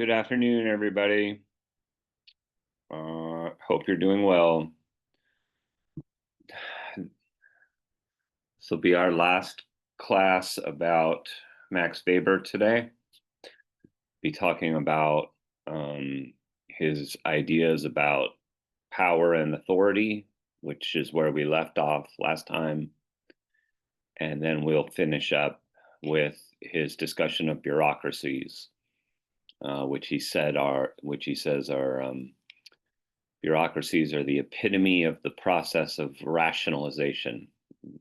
Good afternoon, everybody. Hope you're doing well. This will be our last class about Max Weber today. Be talking about his ideas about power and authority, which is where we left off last time. And then we'll finish up with his discussion of bureaucracies, which he says are bureaucracies are the epitome of the process of rationalization.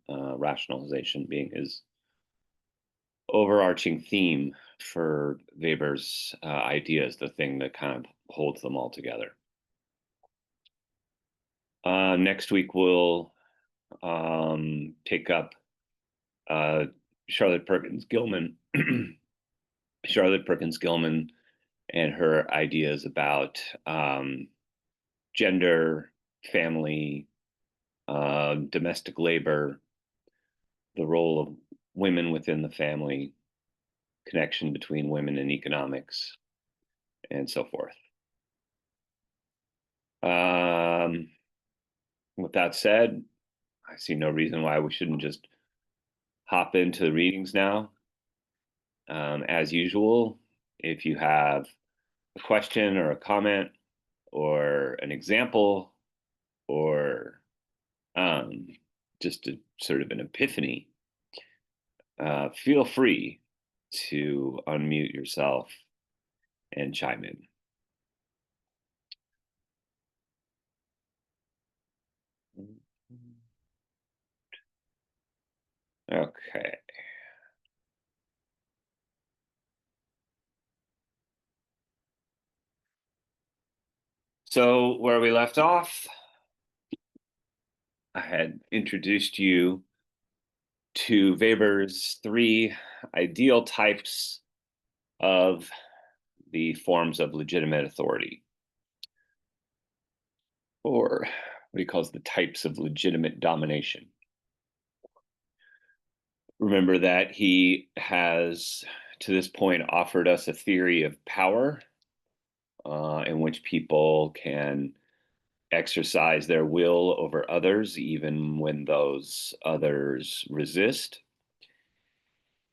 Rationalization being his overarching theme for Weber's ideas, the thing that kind of holds them all together. Next week, we'll take up Charlotte Perkins Gilman, Charlotte Perkins Gilman, and her ideas about gender, family, domestic labor, the role of women within the family, connection between women and economics, and so forth. With that said, I see no reason why we shouldn't just hop into the readings now. As usual, if you have a question or a comment or an example or just a sort of an epiphany, feel free to unmute yourself and chime in. Okay. So where we left off, I had introduced you to Weber's three ideal types of the forms of legitimate authority, or what he calls the types of legitimate domination. Remember that he has, to this point, offered us a theory of power in which people can exercise their will over others, even when those others resist.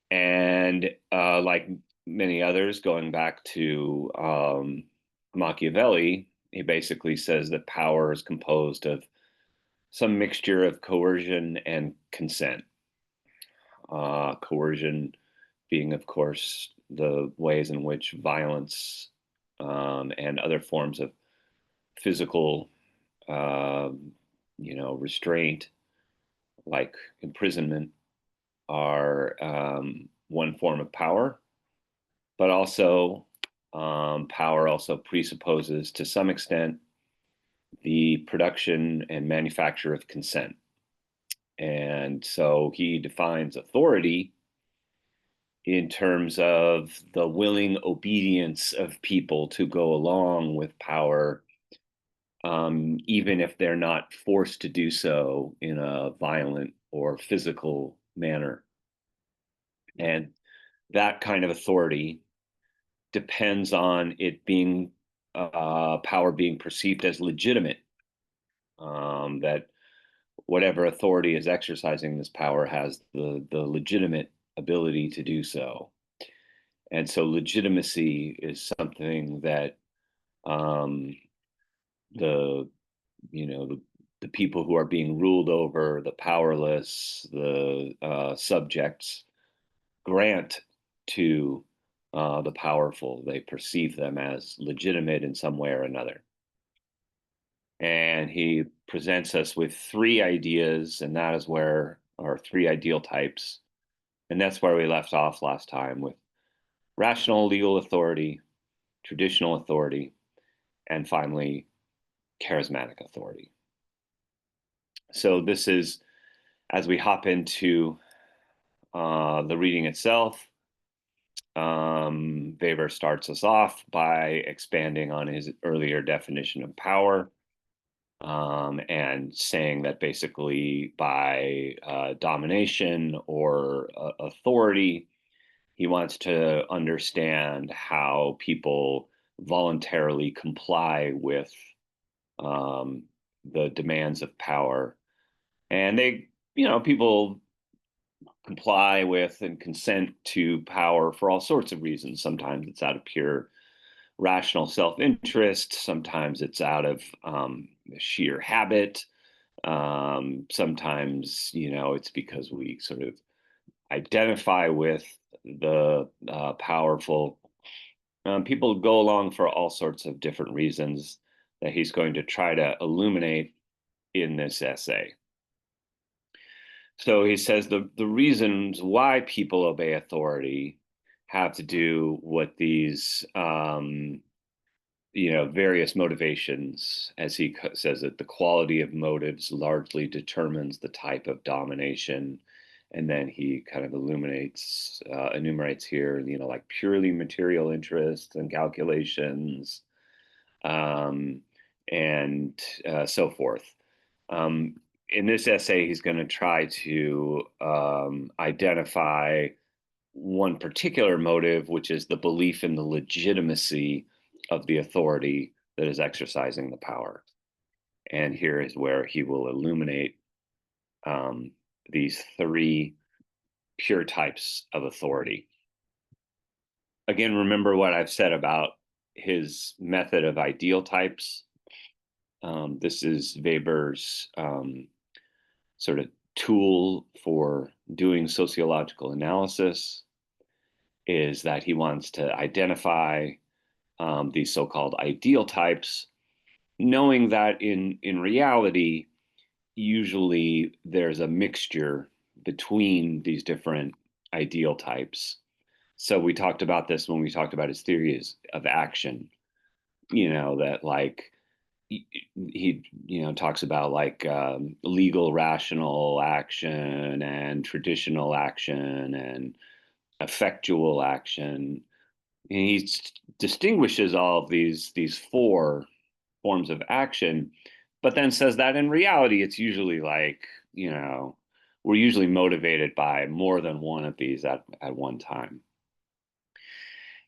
And like many others, going back to Machiavelli, he basically says that power is composed of some mixture of coercion and consent. Coercion being, of course, the ways in which violence and other forms of physical, restraint, like imprisonment, are one form of power, but also power also presupposes, to some extent, the production and manufacture of consent. And so he defines authority in terms of the willing obedience of people to go along with power, even if they're not forced to do so in a violent or physical manner. And that kind of authority depends on it being power being perceived as legitimate, that whatever authority is exercising this power has the legitimate ability to do so. And so legitimacy is something that the people who are being ruled over, the powerless, the subjects, grant to the powerful. They perceive them as legitimate in some way or another. And he presents us with three ideas, and that is where our three ideal types. And that's where we left off last time, with rational legal authority, traditional authority, and finally, charismatic authority. So this is, as we hop into the reading itself, Weber starts us off by expanding on his earlier definition of power, and saying that basically by domination or authority, he wants to understand how people voluntarily comply with um, the demands of power. And people comply with and consent to power for all sorts of reasons. Sometimes it's out of pure rational self-interest. Sometimes it's out of sheer habit. Sometimes, it's because we sort of identify with the powerful. People go along for all sorts of different reasons that he's going to try to illuminate in this essay. So he says the reasons why people obey authority have to do with these various motivations. As he says that the quality of motives largely determines the type of domination. And then he kind of enumerates here, like purely material interests and calculations, um, and so forth. In this essay, he's going to try to identify one particular motive, which is the belief in the legitimacy of the authority that is exercising the power. And here is where he will illuminate these three pure types of authority. Again, remember what I've said about his method of ideal types. This is Weber's sort of tool for doing sociological analysis, is that he wants to identify these so-called ideal types, knowing that in reality, usually there's a mixture between these different ideal types. So we talked about this when we talked about his theories of action, that like he talks about like legal rational action and traditional action and effectual action. And he distinguishes all of these four forms of action, but then says that in reality, it's usually like, we're usually motivated by more than one of these at one time.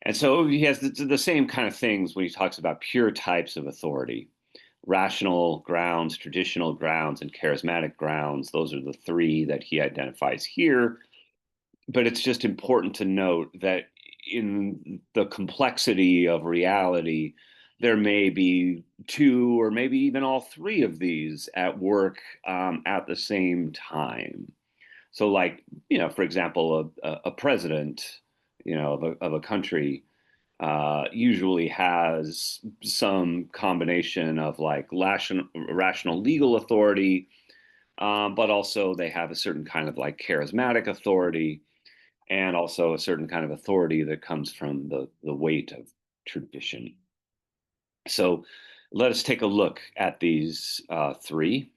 And so he has the same kind of things when he talks about pure types of authority: rational grounds, traditional grounds, and charismatic grounds. Those are the three that he identifies here. But it's just important to note that in the complexity of reality, there may be two or maybe even all three of these at work at the same time. So, like, for example, a president, of a country usually has some combination of like rational legal authority, but also they have a certain kind of like charismatic authority, and also a certain kind of authority that comes from the weight of tradition. So let us take a look at these three.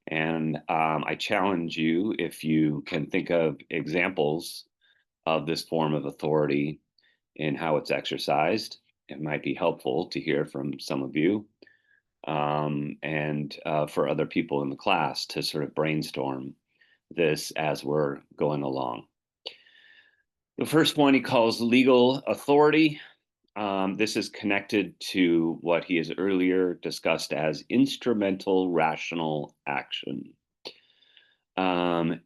And I challenge you, if you can think of examples of this form of authority and how it's exercised, it might be helpful to hear from some of you, and for other people in the class to sort of brainstorm this as we're going along. The first one he calls legal authority. This is connected to what he has earlier discussed as instrumental rational action. And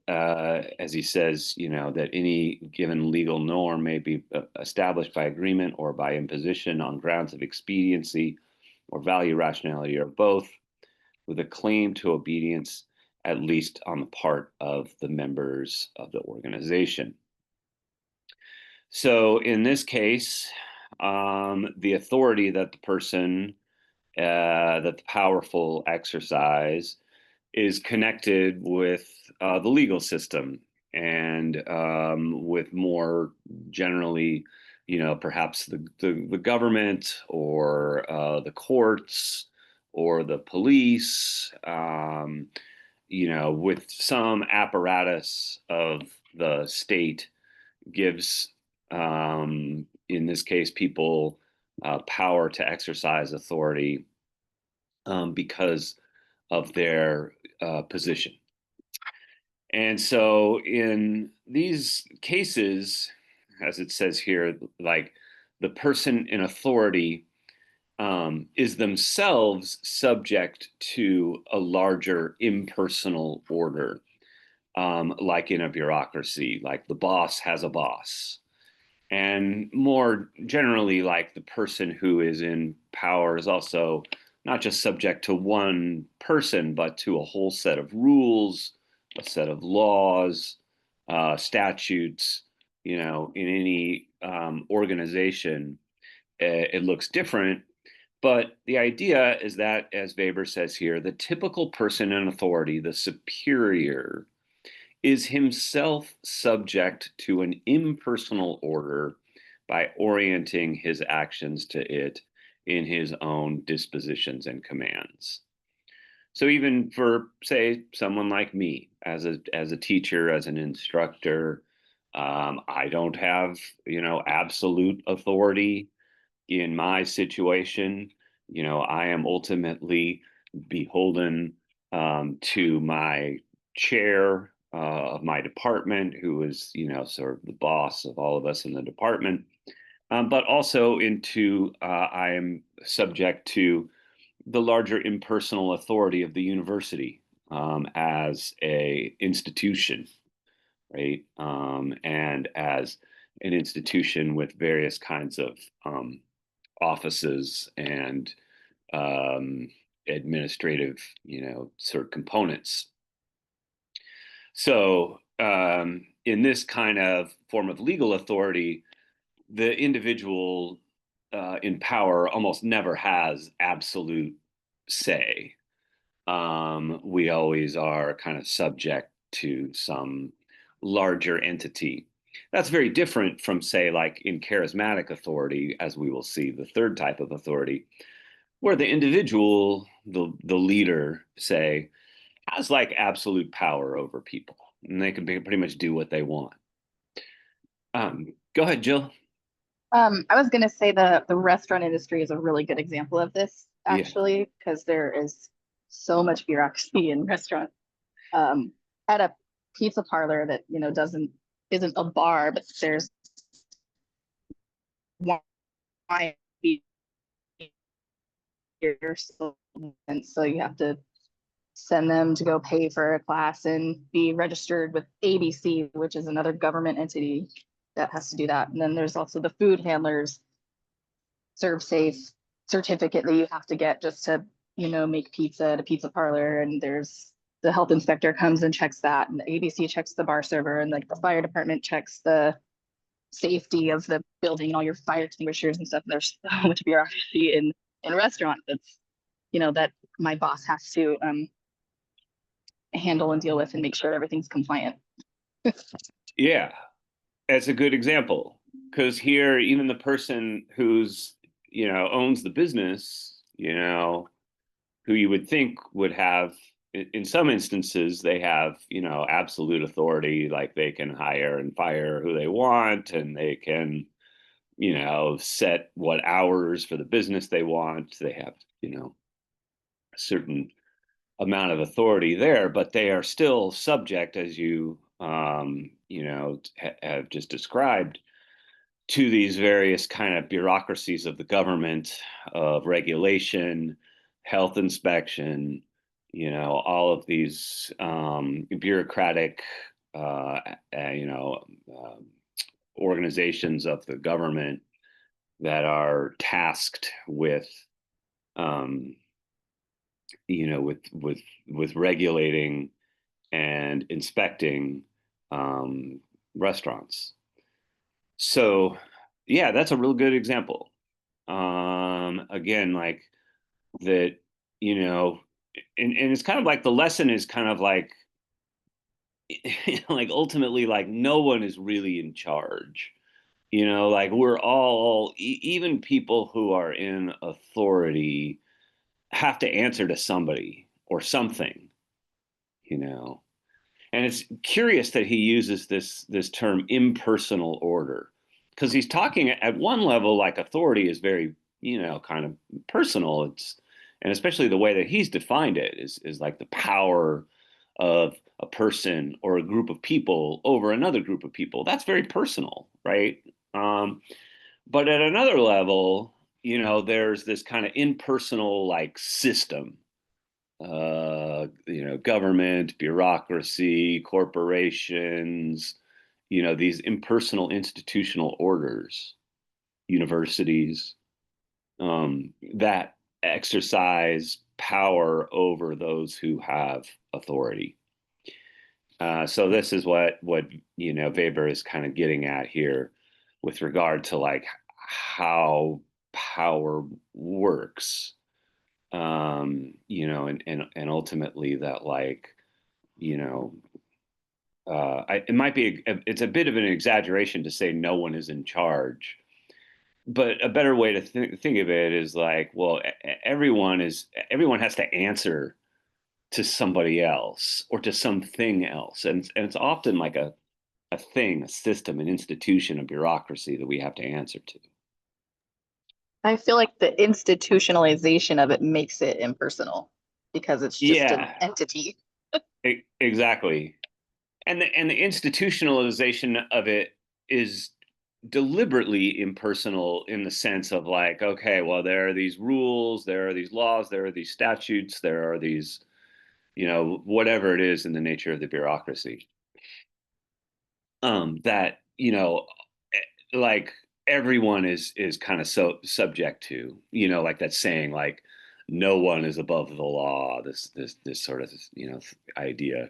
as he says, that any given legal norm may be established by agreement or by imposition on grounds of expediency or value, rationality, or both, with a claim to obedience, at least on the part of the members of the organization. So in this case, the authority that that the powerful exercise is connected with the legal system, and with more generally, perhaps the government or the courts or the police, with some apparatus of the state gives, in this case, people power to exercise authority because of their position. And so in these cases, as it says here, like the person in authority is themselves subject to a larger impersonal order, like in a bureaucracy, like the boss has a boss. And more generally, like the person who is in power is also not just subject to one person, but to a whole set of rules, a set of laws, statutes. In any organization, it looks different. But the idea is that, as Weber says here, the typical person in authority, the superior, is himself subject to an impersonal order by orienting his actions to it in his own dispositions and commands. So even for, say, someone like me, as a teacher, as an instructor, I don't have absolute authority in my situation. I am ultimately beholden to my chair of my department, who is, sort of the boss of all of us in the department, but also I am subject to the larger impersonal authority of the university as a institution, right? And as an institution with various kinds of offices and administrative, sort of components. So in this kind of form of legal authority, the individual in power almost never has absolute say. We always are kind of subject to some larger entity. That's very different from, say, like in charismatic authority, as we will see, the third type of authority, where the individual, the leader, say, has like absolute power over people, and they can pretty much do what they want. Go ahead, Jill. I was going to say the restaurant industry is a really good example of this, Yeah. actually, because there is so much bureaucracy in restaurants. At a pizza parlor that isn't a bar, but there's wine beer, and so you have to send them to go pay for a class and be registered with ABC, which is another government entity that has to do that. And then there's also the food handlers serve safe certificate that you have to get just to make pizza at a pizza parlor. And there's the health inspector comes and checks that, and the ABC checks the bar server, and like the fire department checks the safety of the building and all your fire extinguishers and stuff. And there's so much bureaucracy in restaurant that's that my boss has to handle and deal with and make sure everything's compliant. Yeah, that's a good example, because here, even the person who's owns the business, who you would think would have, in some instances, they have absolute authority, like they can hire and fire who they want, and they can set what hours for the business they want. They have a certain amount of authority there, but they are still subject, as you have just described, to these various kind of bureaucracies of the government, of regulation, health inspection, all of these bureaucratic, uh, you know, um, organizations of the government that are tasked with, um, with regulating and inspecting restaurants. So, yeah, that's a real good example. Again, like that, and it's kind of like the lesson is kind of like, like ultimately, like no one is really in charge. Like we're all, even people who are in authority have to answer to somebody or something, you know. And it's curious that he uses this term impersonal order, because he's talking at one level like authority is very, kind of personal. And especially the way that he's defined it is like the power of a person or a group of people over another group of people. That's very personal, right? But at another level, there's this kind of impersonal like system, government, bureaucracy, corporations, these impersonal institutional orders, universities, that exercise power over those who have authority. So this is what Weber is kind of getting at here with regard to like how power works, and ultimately that like you know it might be it's a bit of an exaggeration to say no one is in charge, but a better way to think of it is like, well, everyone has to answer to somebody else or to something else, and it's often like a thing, a system, an institution, a bureaucracy that we have to answer to. I feel like the institutionalization of it makes it impersonal because it's just an Yeah, entity. exactly. And the institutionalization of it is deliberately impersonal in the sense of like, okay, well, there are these rules, there are these laws, there are these statutes, there are these, whatever it is in the nature of the bureaucracy. That, like everyone is kind of so subject to, like that saying, like no one is above the law, this sort of, idea.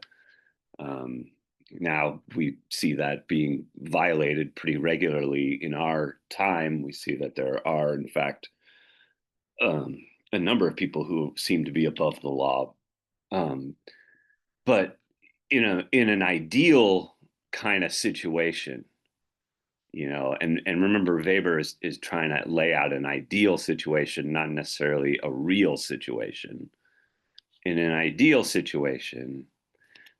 Um, Now we see that being violated pretty regularly in our time. We see that there are, in fact, um, a number of people who seem to be above the law. Um, but in an ideal kind of situation, and remember, Weber is trying to lay out an ideal situation, not necessarily a real situation. In an ideal situation,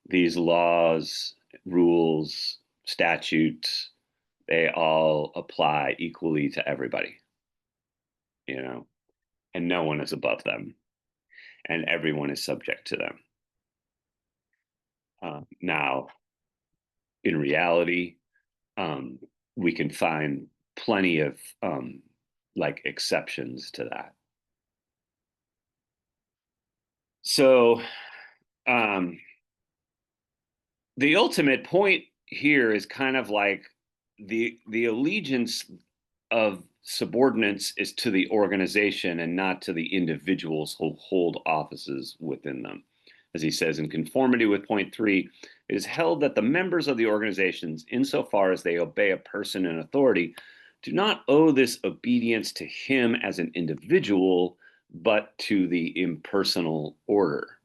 these laws, rules, statutes, they all apply equally to everybody, you know, and no one is above them, and everyone is subject to them. Now, in reality, um, we can find plenty of like exceptions to that. So, um, the ultimate point here is kind of like the allegiance of subordinates is to the organization and not to the individuals who hold offices within them. As he says, in conformity with point 3, it is held that the members of the organizations, insofar as they obey a person in authority, do not owe this obedience to him as an individual, but to the impersonal order,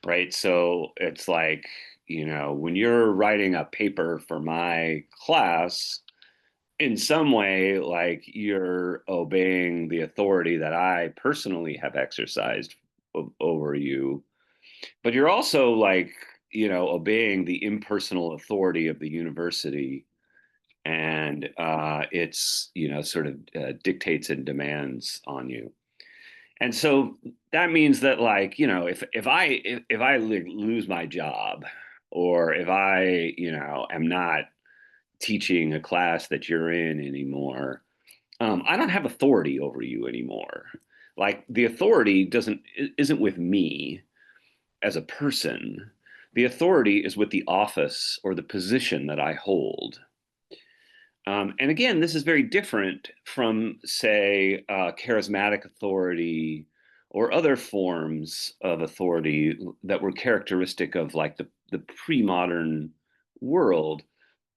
right? So it's like, when you're writing a paper for my class, in some way, like you're obeying the authority that I personally have exercised over you, but you're also like, obeying the impersonal authority of the university and it's, sort of dictates and demands on you. And so that means that like, if I lose my job or if I, am not teaching a class that you're in anymore, I don't have authority over you anymore. Like the authority isn't with me as a person. The authority is with the office or the position that I hold. And again, this is very different from, say, charismatic authority or other forms of authority that were characteristic of like the pre-modern world,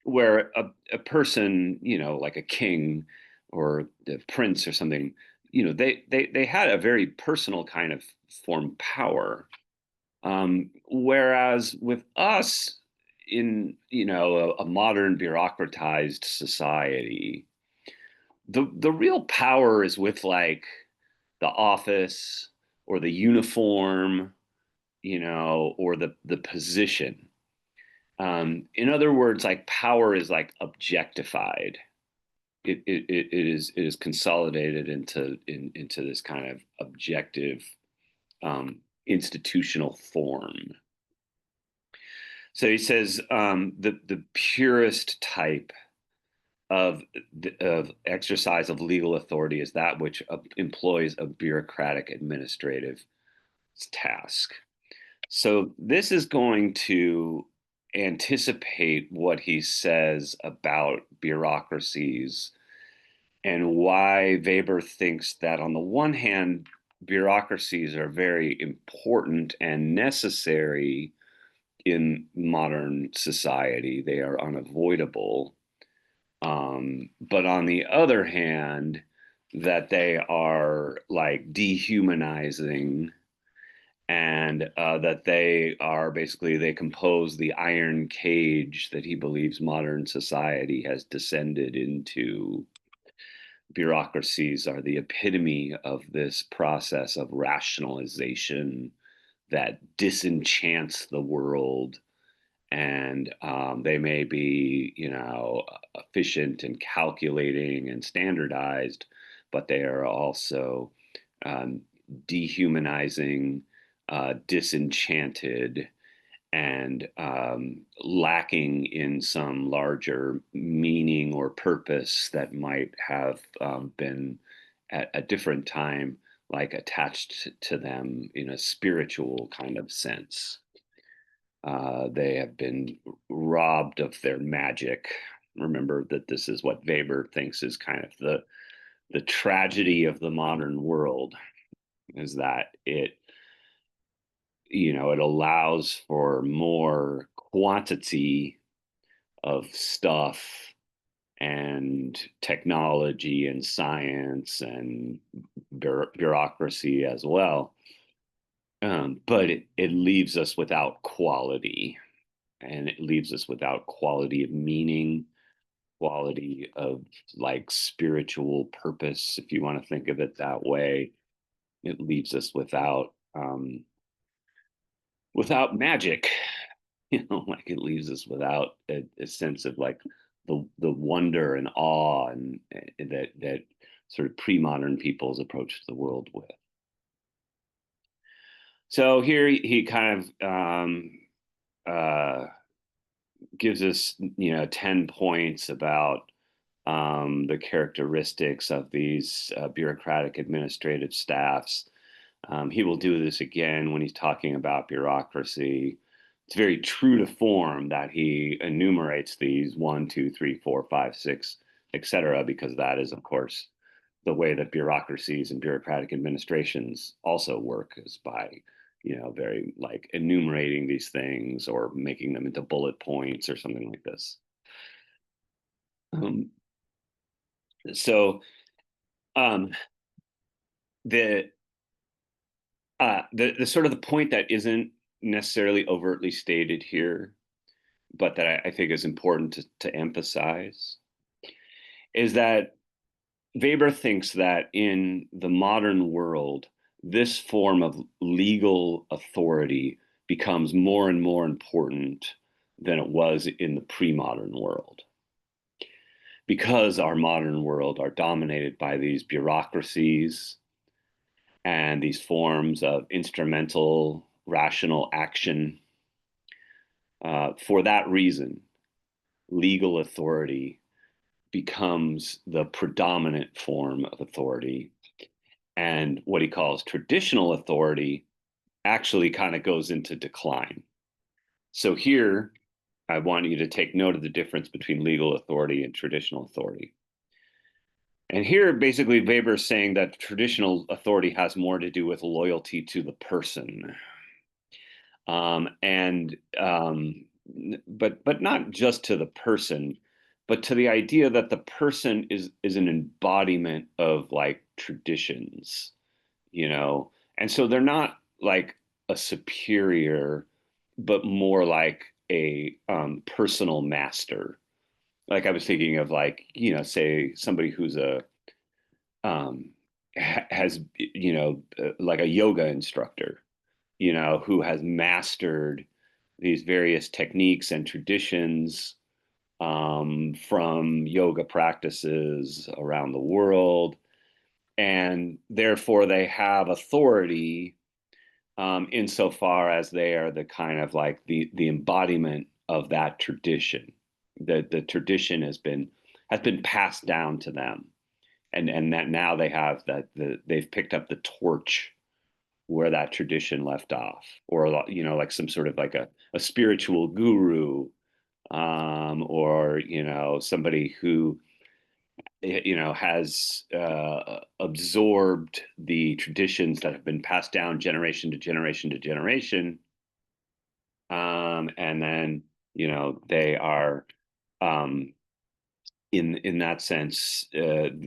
where a person, like a king or the prince or something, they had a very personal kind of form power. Whereas with us in, a modern bureaucratized society, the real power is with like the office or the uniform, or the position. In other words, like power is like objectified. It is consolidated into this kind of objective institutional form. So he says the purest type of exercise of legal authority is that which employs a bureaucratic administrative task. So this is going to anticipate what he says about bureaucracies and why Weber thinks that on the one hand, bureaucracies are very important and necessary in modern society. They are unavoidable. But on the other hand, that they are like dehumanizing and that they are basically, they compose the iron cage that he believes modern society has descended into. Bureaucracies are the epitome of this process of rationalization that disenchants the world, and they may be, efficient and calculating and standardized, but they are also um, dehumanizing, disenchanted, and lacking in some larger meaning or purpose that might have been at a different time, like attached to them in a spiritual kind of sense. They have been robbed of their magic. Remember that this is what Weber thinks is kind of the tragedy of the modern world, is that it allows for more quantity of stuff and technology and science and bureaucracy as well. But it leaves us without quality, and it leaves us without quality of meaning, quality of like spiritual purpose, if you want to think of it that way. It leaves us without magic, like it leaves us without a sense of like the wonder and awe and that sort of pre-modern people's approach to the world with. So here he kind of gives us 10 points about the characteristics of these bureaucratic administrative staffs. He will do this again when he's talking about bureaucracy. It's very true to form that he enumerates these 1, 2, 3, 4, 5, 6, etc., because that is, of course, the way that bureaucracies and bureaucratic administrations also work, is by very like enumerating these things or making them into bullet points or something like this. Um, so um, the the sort of the point that isn't necessarily overtly stated here, but that I think is important to emphasize, is that Weber thinks that in the modern world, this form of legal authority becomes more and more important than it was in the pre-modern world, because our modern world are dominated by these bureaucracies and these forms of instrumental rational action. For that reason, legal authority becomes the predominant form of authority. And what he calls traditional authority actually kind of goes into decline. So here, I want you to take note of the difference between legal authority and traditional authority. And here, basically, Weber is saying that traditional authority has more to do with loyalty to the person. And but not just to the person, but to the idea that the person is an embodiment of like traditions, and so they're not like a superior, but more like a personal master. Like I was thinking of like, say somebody who's um, has, like a yoga instructor, who has mastered these various techniques and traditions from yoga practices around the world. And therefore, they have authority insofar as they are the kind of like the embodiment of that tradition. The tradition has been has been passed down to them, and that now they have they've picked up the torch where that tradition left off, or like some sort of like a spiritual guru, or somebody who has absorbed the traditions that have been passed down generation to generation to generation, and then they are um, in that sense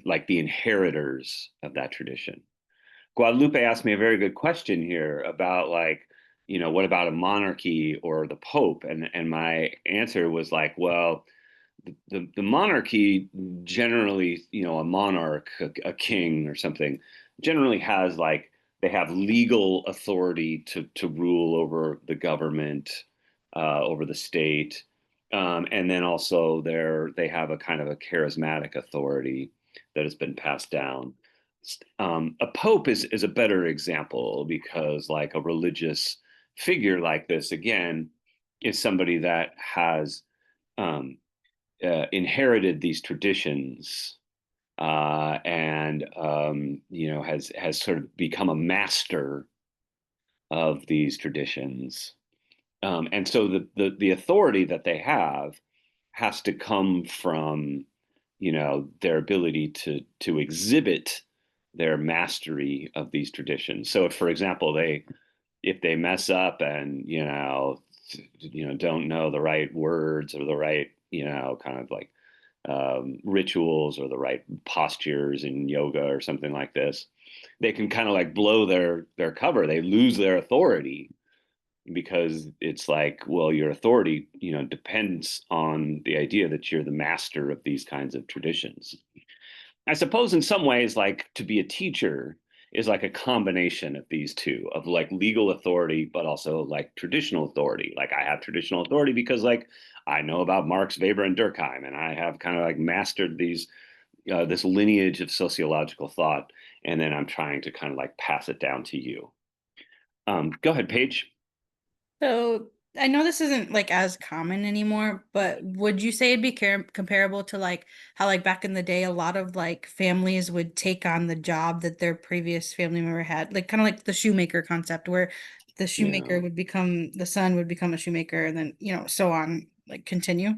like the inheritors of that tradition. Guadalupe asked me a very good question here about like, what about a monarchy or the Pope? And my answer was like, well, the monarchy generally, a monarch, a king or something, generally has like they have legal authority to rule over the government, over the state, and then also they have a kind of a charismatic authority that has been passed down. A pope is a better example because like a religious figure like this again is somebody that has um, inherited these traditions, and has sort of become a master of these traditions, and so the authority that they have has to come from their ability to exhibit their mastery of these traditions. So if, for example, if they mess up and don't know the right words or the right kind of like rituals or the right postures in yoga or something like this, they can kind of like blow their cover. They lose their authority because it's like, well, your authority depends on the idea that you're the master of these kinds of traditions. I suppose in some ways, like to be a teacher is like a combination of these two, of like legal authority, but also like traditional authority. Like I have traditional authority because like I know about Marx, Weber, and Durkheim, and I have kind of like mastered this lineage of sociological thought, and then I'm trying to kind of like pass it down to you. Go ahead, Paige. So I know this isn't like as common anymore, but would you say it'd be comparable to like how like back in the day, a lot of like families would take on the job that their previous family member had, like kind of like the shoemaker concept, where the shoemaker Yeah. would become the son would become a shoemaker, and then so on, like continue.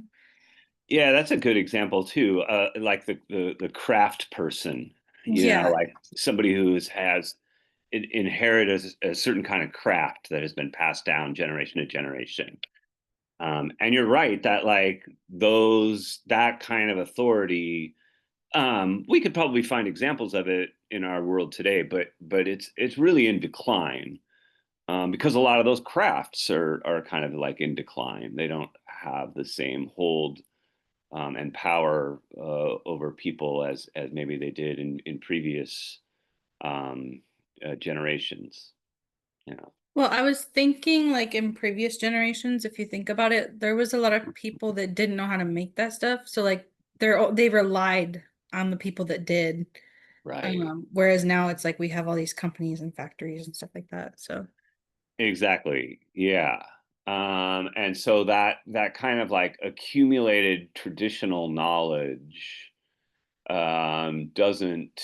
Yeah, that's a good example too. Like the craft person, Yeah. like somebody who has inherited a certain kind of craft that has been passed down generation to generation. And you're right that like that kind of authority, we could probably find examples of it in our world today, but it's really in decline, because a lot of those crafts are kind of like in decline. They don't have the same hold, and power over people as maybe they did in previous um, generations. You know. Well, I was thinking like in previous generations, if you think about it, there was a lot of people that didn't know how to make that stuff. So like they relied on the people that did. Right. Whereas now it's like we have all these companies and factories and stuff like that. So Exactly. Yeah. And so that kind of like accumulated traditional knowledge doesn't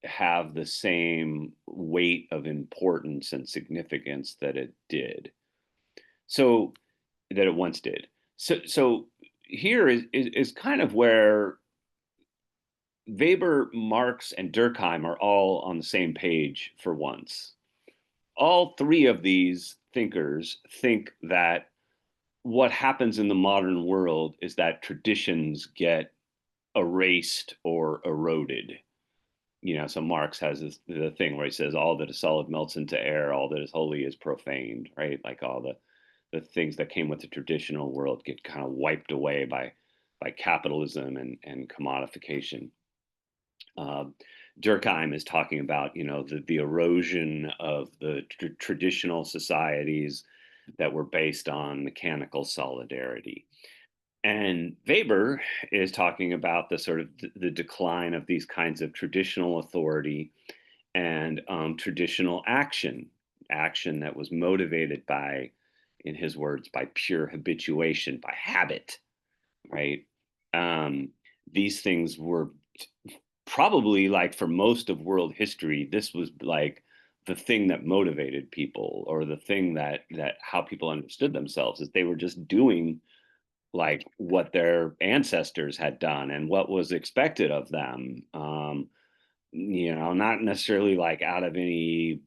have the same weight of importance and significance that it did. So that it once did. So here is kind of where Weber, Marx, and Durkheim are all on the same page for once. All three of these thinkers think that what happens in the modern world is that traditions get erased or eroded. So Marx has the thing where he says, all that is solid melts into air, all that is holy is profaned, right? Like all the things that came with the traditional world get kind of wiped away by capitalism and commodification. Uh, Durkheim is talking about, the erosion of the traditional societies that were based on mechanical solidarity. And Weber is talking about the sort of the decline of these kinds of traditional authority and traditional action that was motivated by, in his words, by pure habituation, by habit, right? Um, these things were probably, like, for most of world history, this was like the thing that motivated people, or the thing that how people understood themselves, is they were just doing like what their ancestors had done and what was expected of them. Not necessarily like out of any,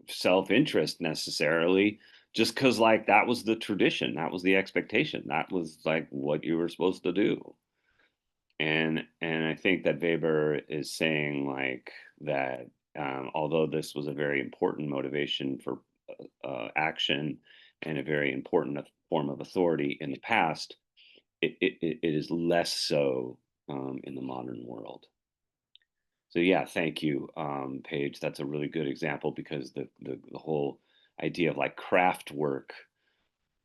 self-interest necessarily, just because like that was the tradition, that was the expectation, that was like what you were supposed to do. And I think that Weber is saying like that, although this was a very important motivation for action and a very important form of authority in the past, it is less so in the modern world. So yeah, thank you, Paige. That's a really good example, because the whole idea of like craft work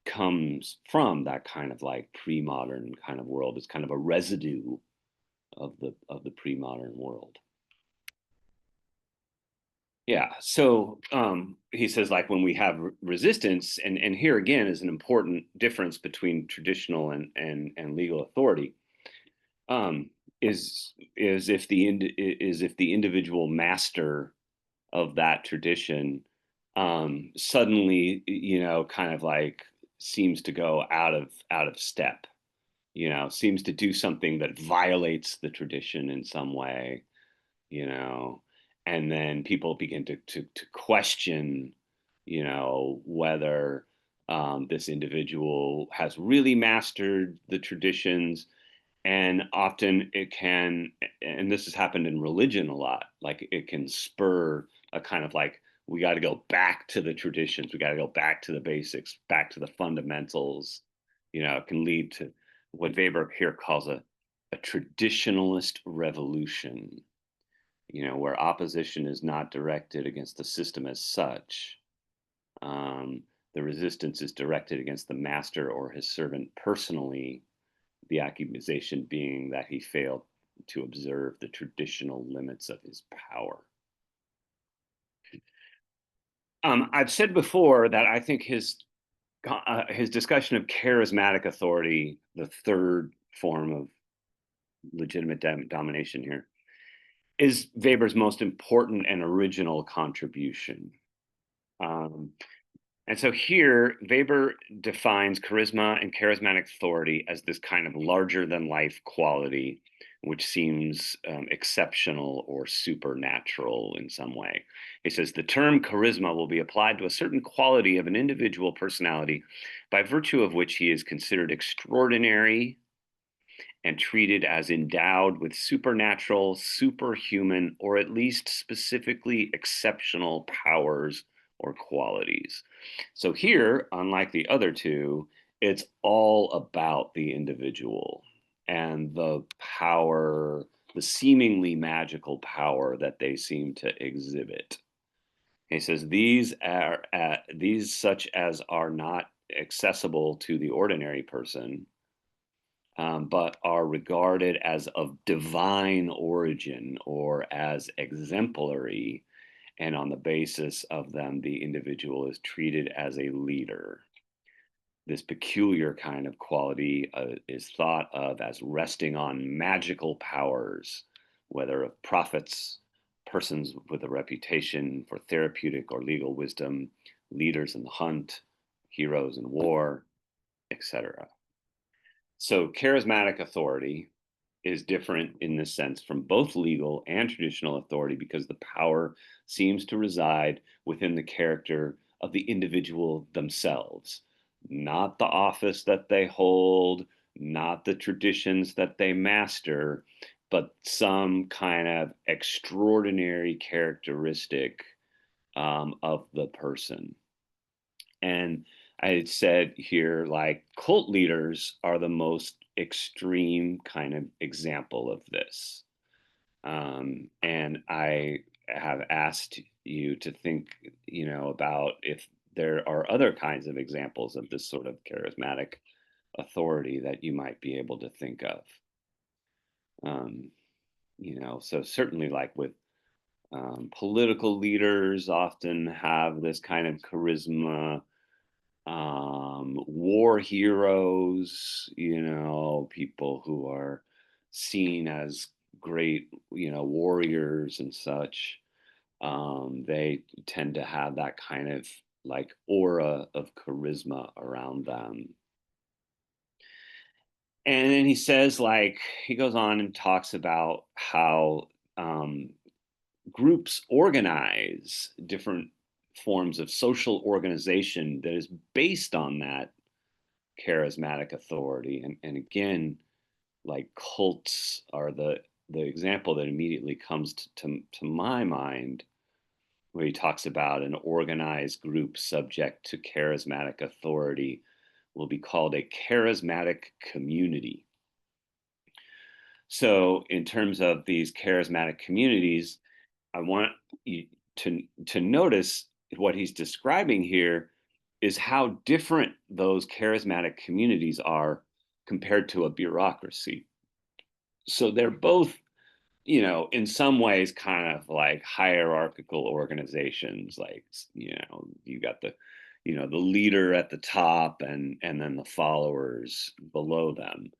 comes from that kind of like pre-modern kind of world. It's kind of a residue of the pre-modern world. Yeah. So he says like when we have resistance, and here again is an important difference between traditional and legal authority. Is if the individual master of that tradition suddenly, kind of like seems to go out of step, seems to do something that violates the tradition in some way, you know, and then people begin to question, whether this individual has really mastered the traditions. And often it can, and this has happened in religion a lot, like it can spur a kind of like, we got to go back to the traditions, we got to go back to the basics, back to the fundamentals. It can lead to what Weber here calls a traditionalist revolution, where opposition is not directed against the system as such. The resistance is directed against the master or his servant personally, the accusation being that he failed to observe the traditional limits of his power. I've said before that I think his discussion of charismatic authority, the third form of legitimate domination here, is Weber's most important and original contribution. And so here, Weber defines charisma and charismatic authority as this kind of larger than life quality, which seems exceptional or supernatural in some way. He says the term charisma will be applied to a certain quality of an individual personality by virtue of which he is considered extraordinary and treated as endowed with supernatural, superhuman, or at least specifically exceptional powers or qualities. So here, unlike the other two, it's all about the individual and the power, the seemingly magical power that they seem to exhibit. He says these such as are not accessible to the ordinary person, but are regarded as of divine origin or as exemplary, and on the basis of them, the individual is treated as a leader. This peculiar kind of quality is thought of as resting on magical powers, whether of prophets, persons with a reputation for therapeutic or legal wisdom, leaders in the hunt, heroes in war, etc. So charismatic authority is different in this sense from both legal and traditional authority, because the power seems to reside within the character of the individual themselves, not the office that they hold, not the traditions that they master, but some kind of extraordinary characteristic of the person. And I had said here, like, cult leaders are the most extreme kind of example of this. And I have asked you to think, about if there are other kinds of examples of this sort of charismatic authority that you might be able to think of. So certainly, like with political leaders, often have this kind of charisma. War heroes, people who are seen as great, warriors and such. They tend to have that kind of like aura of charisma around them. And then he says, like, he goes on and talks about how groups organize different forms of social organization that is based on that charismatic authority. And again, like cults are the example that immediately comes to my mind, where he talks about an organized group subject to charismatic authority will be called a charismatic community. So in terms of these charismatic communities, I want you to notice what he's describing here is how different those charismatic communities are compared to a bureaucracy. So they're both, in some ways kind of like hierarchical organizations, like, you got the leader at the top and then the followers below them.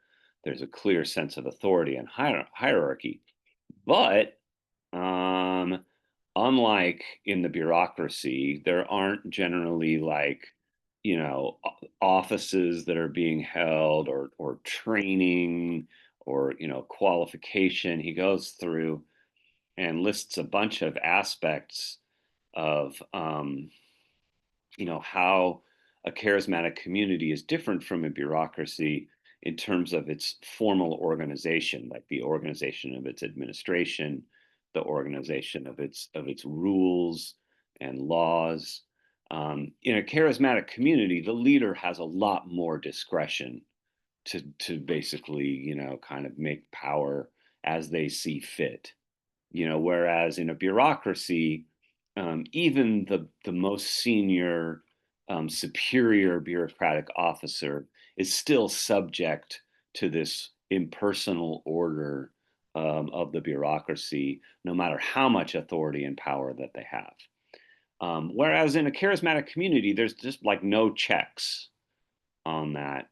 There's a clear sense of authority and hierarchy. But unlike in the bureaucracy, there aren't generally like, offices that are being held or training or, qualification. He goes through and lists a bunch of aspects of, how a charismatic community is different from a bureaucracy in terms of its formal organization, like the organization of its administration, the organization of its rules and laws. In a charismatic community, the leader has a lot more discretion to basically, kind of make power as they see fit. Whereas in a bureaucracy, even the most senior, superior bureaucratic officer is still subject to this impersonal order of the bureaucracy, no matter how much authority and power that they have. Whereas in a charismatic community, there's just like no checks on that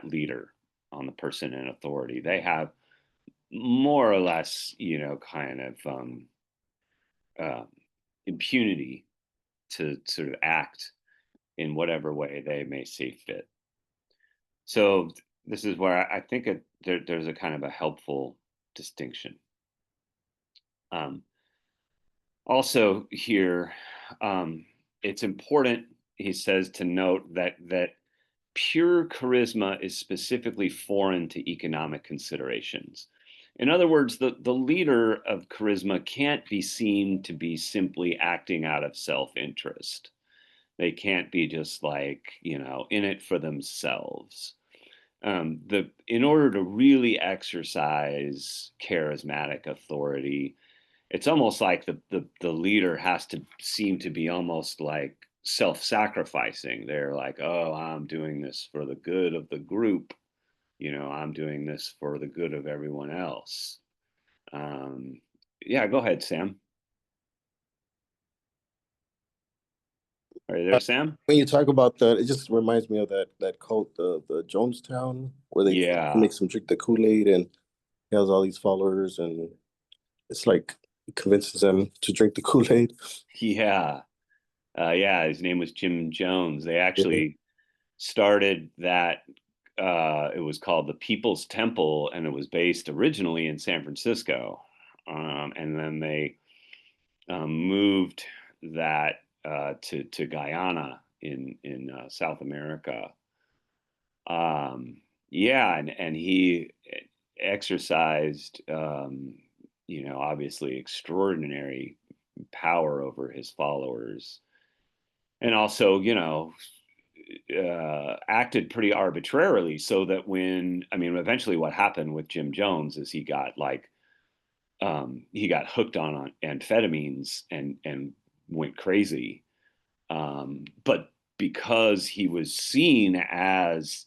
leader, on the person in authority. They have more or less, kind of uh, impunity to sort of act in whatever way they may see fit. So this is where I think there's a kind of a helpful distinction. Also here, it's important, he says, to note that pure charisma is specifically foreign to economic considerations. In other words, the leader of charisma can't be seen to be simply acting out of self-interest. They can't be just like, in it for themselves. In order to really exercise charismatic authority, it's almost like the leader has to seem to be almost like self-sacrificing. They're like, oh, I'm doing this for the good of the group. I'm doing this for the good of everyone else. Yeah, go ahead, Sam. Are you there, Sam? When you talk about that, it just reminds me of that cult, the Jonestown, where they Yeah. makes them drink the Kool-Aid, and he has all these followers, and it's like convinces them to drink the Kool-Aid. Yeah. Yeah, his name was Jim Jones. They Yeah. actually started that. It was called the People's Temple, and it was based originally in San Francisco. And then they moved that to Guyana in South America. Yeah, and he exercised, obviously extraordinary power over his followers, and also, acted pretty arbitrarily, so that eventually what happened with Jim Jones is he got hooked on amphetamines and went crazy. But because he was seen as,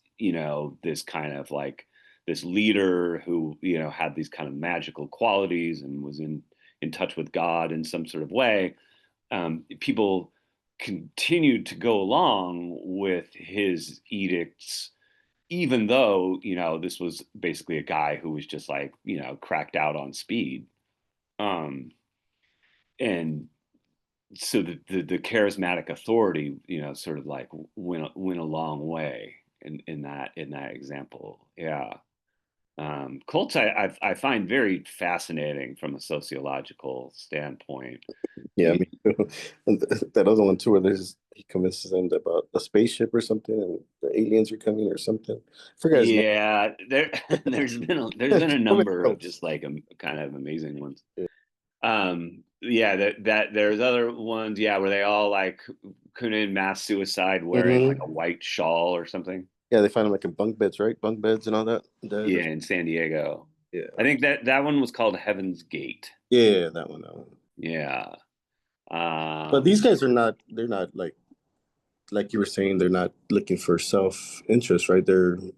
this kind of like this leader who, had these kind of magical qualities and was in touch with God in some sort of way, people continued to go along with his edicts, even though, this was basically a guy who was just like, cracked out on speed. And so the charismatic authority, sort of like went a long way in that example. Yeah. Cults I find very fascinating from a sociological standpoint. Yeah, I mean, and that other one too, where he convinces them about a spaceship or something, and the aliens are coming or something. I forgot his name. Yeah, there's been a So many number of cults. just like kind of amazing ones. Yeah. Yeah, that there's other ones, yeah, where they all like committed mass suicide wearing like a white shawl or something. Yeah, they find them like in bunk beds, right? Bunk beds and all that. Yeah, in San Diego. Yeah. I think that one was called Heaven's Gate. Yeah, that one, that one. Yeah. But these guys are not, they're not like you were saying, they're not looking for self-interest, right? It's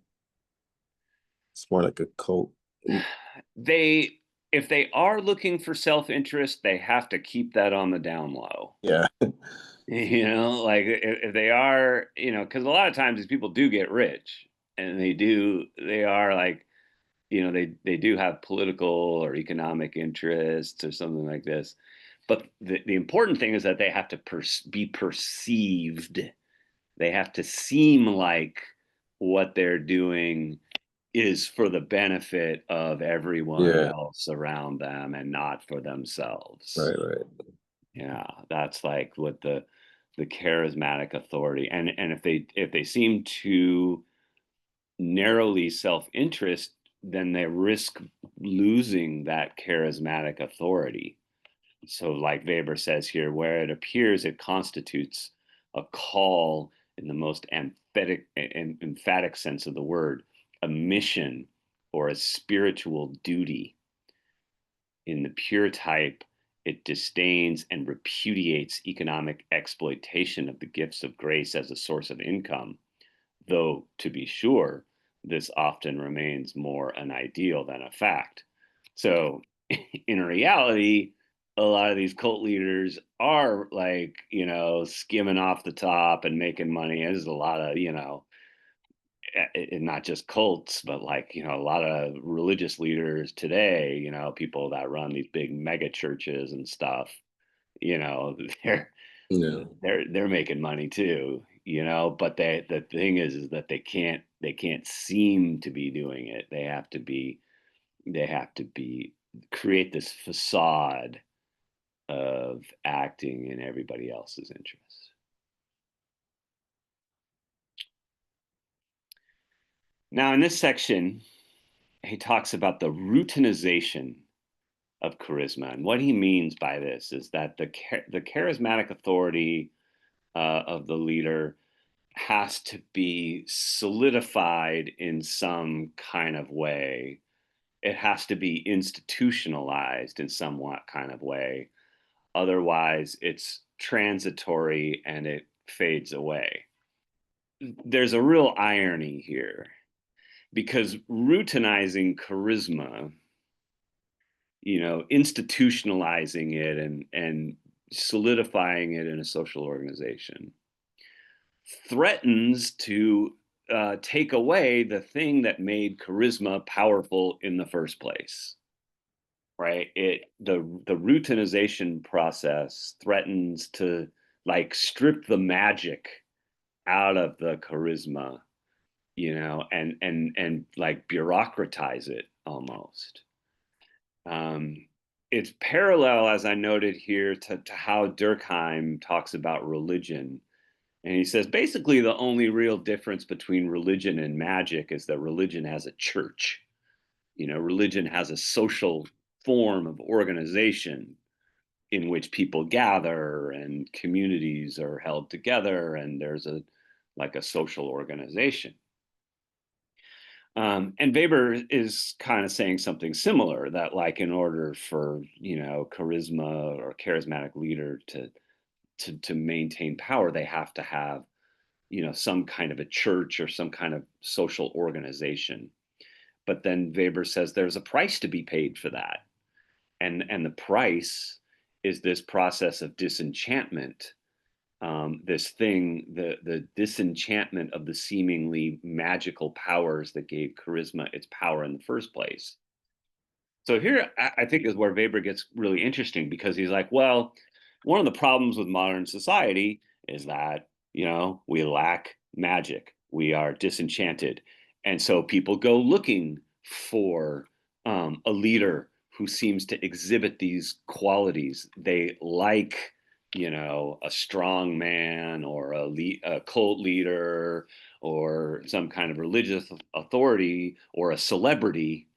more like a cult. If they are looking for self-interest, they have to keep that on the down low. Yeah. Like if they are, because a lot of times these people do get rich, and they are like, they do have political or economic interests or something like this. But the important thing is that they have to be perceived. They have to seem like what they're doing is for the benefit of everyone Yeah. else around them and not for themselves. Right. Yeah, that's like what the charismatic authority, and if they seem to narrowly self-interest, then they risk losing that charismatic authority. So like Weber says here, where it appears it constitutes a call in the most emphatic sense of the word, a mission or a spiritual duty. In the pure type, it disdains and repudiates economic exploitation of the gifts of grace as a source of income, though, to be sure, this often remains more an ideal than a fact. So, in reality, a lot of these cult leaders are like, skimming off the top and making money. There's a lot of, not just cults, but like, a lot of religious leaders today, people that run these big mega churches and stuff, they're Yeah. they're making money too, but the thing is that they can't seem to be doing it. They have to be create this facade of acting in everybody else's interests. Now, in this section, he talks about the routinization of charisma, and what he means by this is that the charismatic authority of the leader has to be solidified in some kind of way. It has to be institutionalized in somewhat kind of way. Otherwise, it's transitory and it fades away. There's a real irony here, because routinizing charisma, institutionalizing it and solidifying it in a social organization, threatens to take away the thing that made charisma powerful in the first place. Right? The routinization process threatens to like strip the magic out of the charisma, and like bureaucratize it almost. It's parallel, as I noted here, to how Durkheim talks about religion. And he says basically the only real difference between religion and magic is that religion has a church. Religion has a social form of organization in which people gather and communities are held together, and there's a social organization. And Weber is kind of saying something similar, that like in order for charisma or charismatic leader to maintain power, they have to have some kind of a church or some kind of social organization. But then Weber says there's a price to be paid for that, and the price is this process of disenchantment, this thing, the disenchantment of the seemingly magical powers that gave charisma its power in the first place. So here, I think is where Weber gets really interesting, because he's like, well, one of the problems with modern society is that, we lack magic. We are disenchanted. And so people go looking for a leader who seems to exhibit these qualities. They like, a strong man, or a cult leader, or some kind of religious authority, or a celebrity,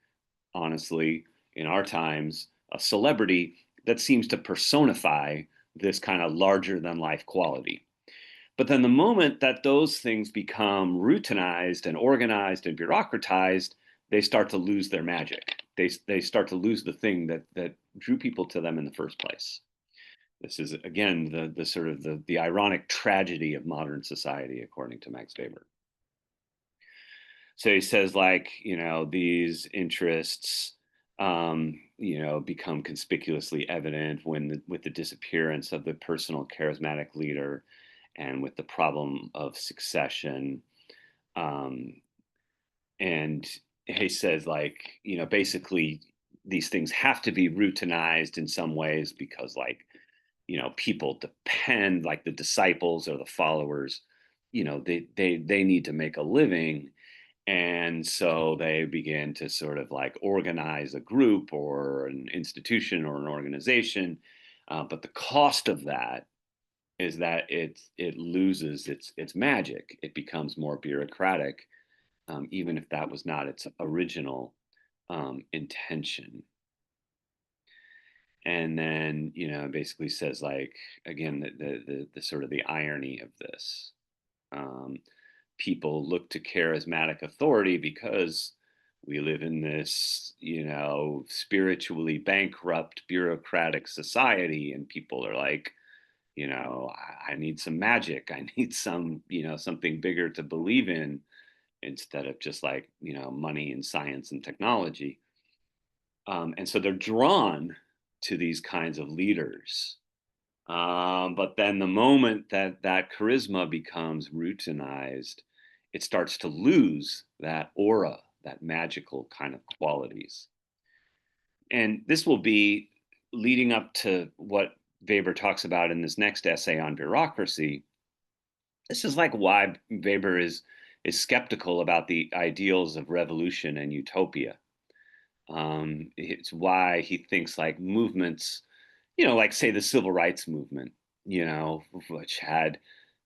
honestly, in our times, a celebrity that seems to personify this kind of larger than life quality. But then the moment that those things become routinized and organized and bureaucratized, they start to lose their magic. They start to lose the thing that drew people to them in the first place. This is, again, the sort of the ironic tragedy of modern society, according to Max Weber. So he says, like, these interests, become conspicuously evident with the disappearance of the personal charismatic leader, and with the problem of succession. And he says, like, basically these things have to be routinized in some ways, because, like, people depend, like the disciples or the followers, they need to make a living. And so they begin to sort of like organize a group or an institution or an organization. But the cost of that is that it loses its magic. It becomes more bureaucratic, even if that was not its original intention. And then, basically says, like, again, the sort of the irony of this. People look to charismatic authority because we live in this, spiritually bankrupt bureaucratic society, and people are like, I need some magic. I need some, something bigger to believe in, instead of just like, money and science and technology. And so they're drawn to these kinds of leaders. But then the moment that charisma becomes routinized, it starts to lose that aura, that magical kind of qualities. And this will be leading up to what Weber talks about in this next essay on bureaucracy. This is like why Weber is skeptical about the ideals of revolution and utopia. It's why he thinks like movements, like, say, the civil rights movement, which had,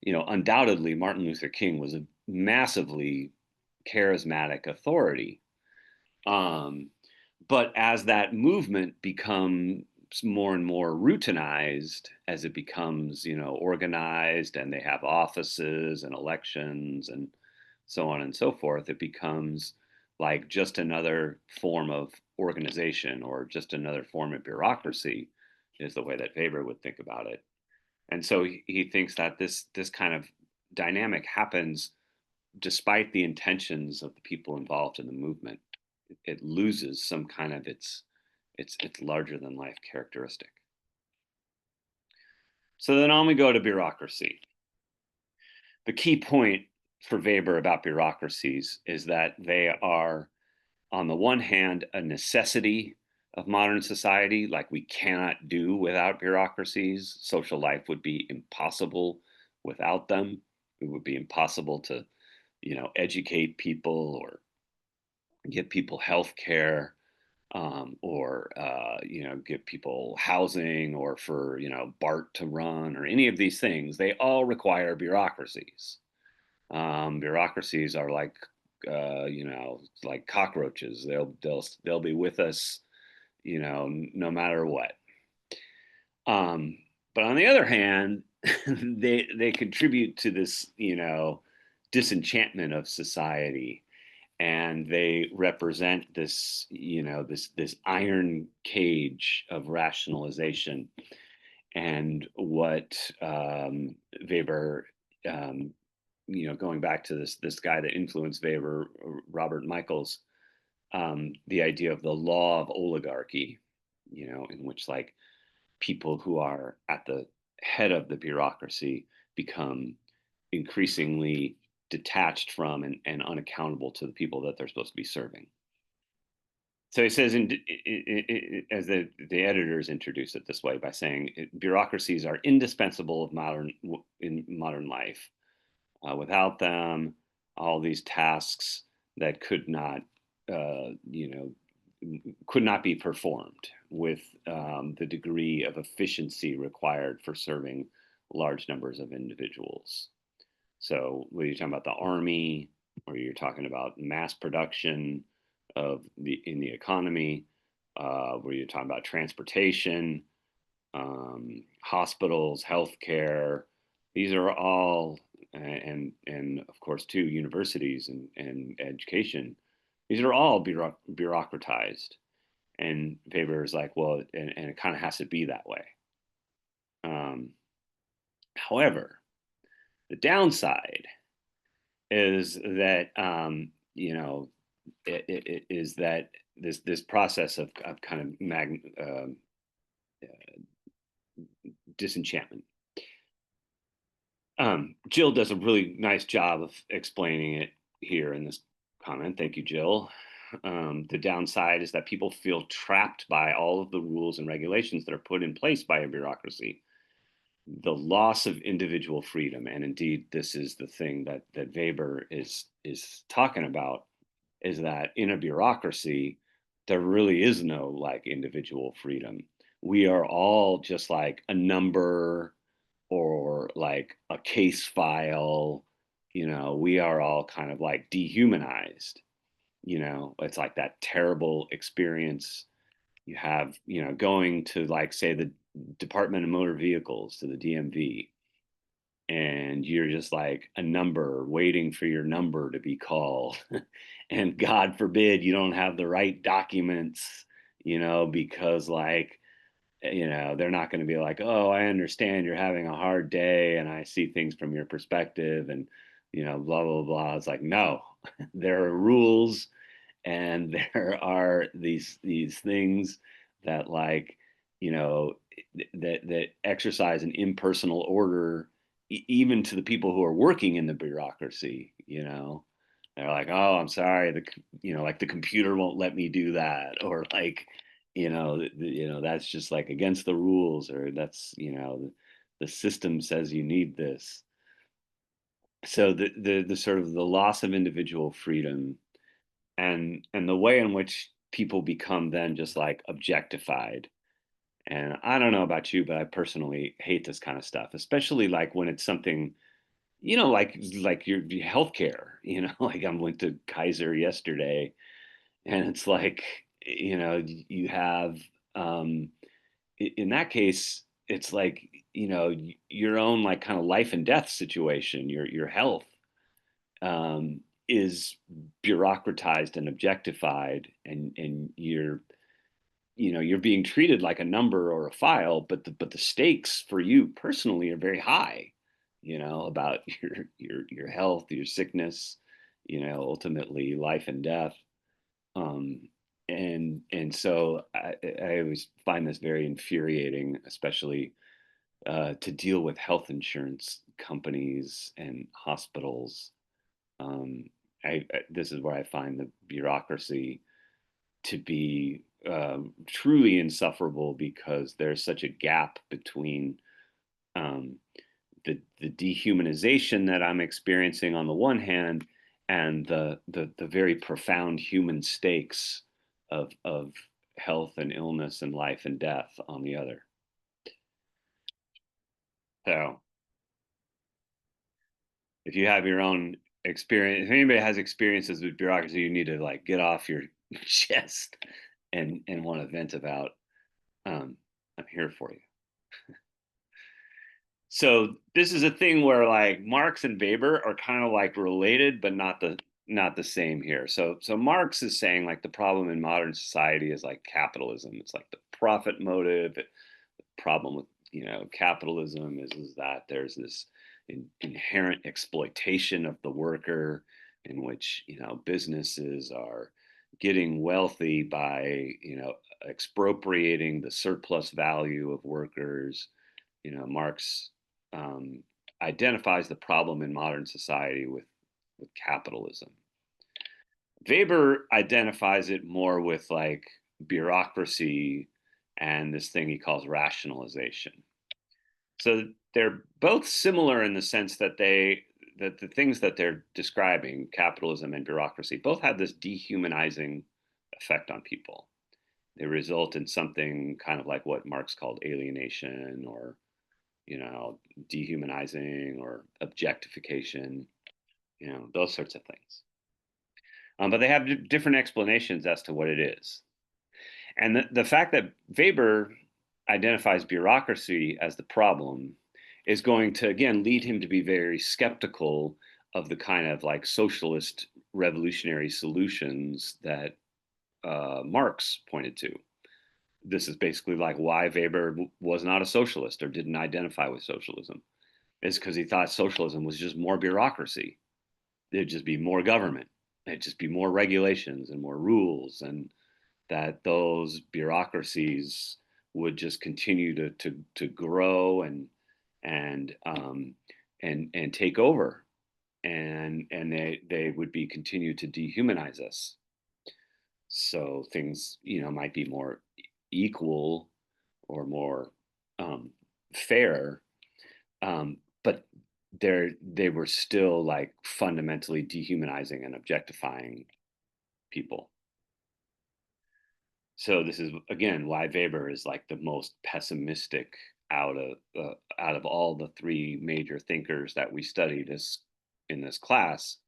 undoubtedly Martin Luther King was a massively charismatic authority. But as that movement becomes more and more routinized, as it becomes, organized, and they have offices and elections and so on and so forth, it becomes like just another form of organization, or just another form of bureaucracy, is the way that Weber would think about it. And so he thinks that this kind of dynamic happens despite the intentions of the people involved in the movement. It loses some kind of its larger than life characteristic. So then on we go to bureaucracy. The key point for Weber about bureaucracies is that they are, on the one hand, a necessity of modern society. Like, we cannot do without bureaucracies. Social life would be impossible without them. It would be impossible to, educate people, or give people health care, or give people housing, or for, BART to run, or any of these things. They all require bureaucracies. Bureaucracies are like, like cockroaches. They'll be with us, no matter what. But on the other hand, they contribute to this, disenchantment of society, and they represent this, this iron cage of rationalization. And what Weber, going back to this guy that influenced Weber, Robert Michaels, the idea of the law of oligarchy, in which, like, people who are at the head of the bureaucracy become increasingly detached from and unaccountable to the people that they're supposed to be serving. So he says, as the editors introduce it this way by saying, bureaucracies are indispensable in modern life. Without them, all these tasks that could not be performed with the degree of efficiency required for serving large numbers of individuals. So whether you're talking about the army, or you're talking about mass production in the economy, where you're talking about transportation, hospitals, healthcare, these are all, and of course too, universities and education, these are all bureaucratized. And Weber is like, well, and it kind of has to be that way. However, the downside is that is that this process of kind of disenchantment. Jill does a really nice job of explaining it here in this comment. Thank you, Jill. The downside is that people feel trapped by all of the rules and regulations that are put in place by a bureaucracy. The loss of individual freedom, and indeed this is the thing that Weber is talking about, is that in a bureaucracy there really is no like individual freedom. We are all just like a number or like a case file. We are all kind of like dehumanized. It's like that terrible experience you have, going to like, say, the Department of Motor Vehicles, to the DMV, and you're just like a number waiting for your number to be called. And God forbid you don't have the right documents, because like, they're not going to be like, oh, I understand you're having a hard day and I see things from your perspective and, blah, blah, blah. It's like, no, there are rules and there are these things that like, that exercise an impersonal order, even to the people who are working in the bureaucracy. They're like, oh, I'm sorry, like the computer won't let me do that, or like, that's just like against the rules, or that's, the system says you need this. So the sort of the loss of individual freedom, and the way in which people become then just like objectified. And I don't know about you, but I personally hate this kind of stuff, especially like when it's something, like your healthcare, like I went to Kaiser yesterday, and it's like, you have, in that case, it's like, your own like kind of life and death situation, your health, is bureaucratized and objectified, and you're being treated like a number or a file, but the stakes for you personally are very high, about your health, your sickness, ultimately life and death. And so I always find this very infuriating, especially to deal with health insurance companies and hospitals. This is where I find the bureaucracy to be truly insufferable, because there's such a gap between the dehumanization that I'm experiencing on the one hand, and the very profound human stakes of health and illness and life and death on the other. So if you have your own experience, if anybody has experiences with bureaucracy, you need to like get off your chest and want to vent about, I'm here for you. So this is a thing where like Marx and Weber are kind of like related, but not the same here. So Marx is saying like the problem in modern society is like capitalism. It's like the profit motive. The problem with capitalism is that there's this inherent exploitation of the worker, in which businesses are getting wealthy by expropriating the surplus value of workers. Marx identifies the problem in modern society with capitalism. Weber identifies it more with like bureaucracy and this thing he calls rationalization. So they're both similar in the sense that that the things that they're describing, capitalism and bureaucracy, both have this dehumanizing effect on people. They result in something kind of like what Marx called alienation, or dehumanizing or objectification, those sorts of things. But they have different explanations as to what it is. And the fact that Weber identifies bureaucracy as the problem is going to, again, lead him to be very skeptical of the kind of like socialist revolutionary solutions that Marx pointed to. This is basically like why Weber was not a socialist or didn't identify with socialism. It's because he thought socialism was just more bureaucracy. There'd just be more government. There'd just be more regulations and more rules, and that those bureaucracies would just continue to grow and take over, and they would be continue to dehumanize us. So things might be more equal or more fair, but they were still like fundamentally dehumanizing and objectifying people. So this is again why Weber is like the most pessimistic out of all the three major thinkers that we studied in this class.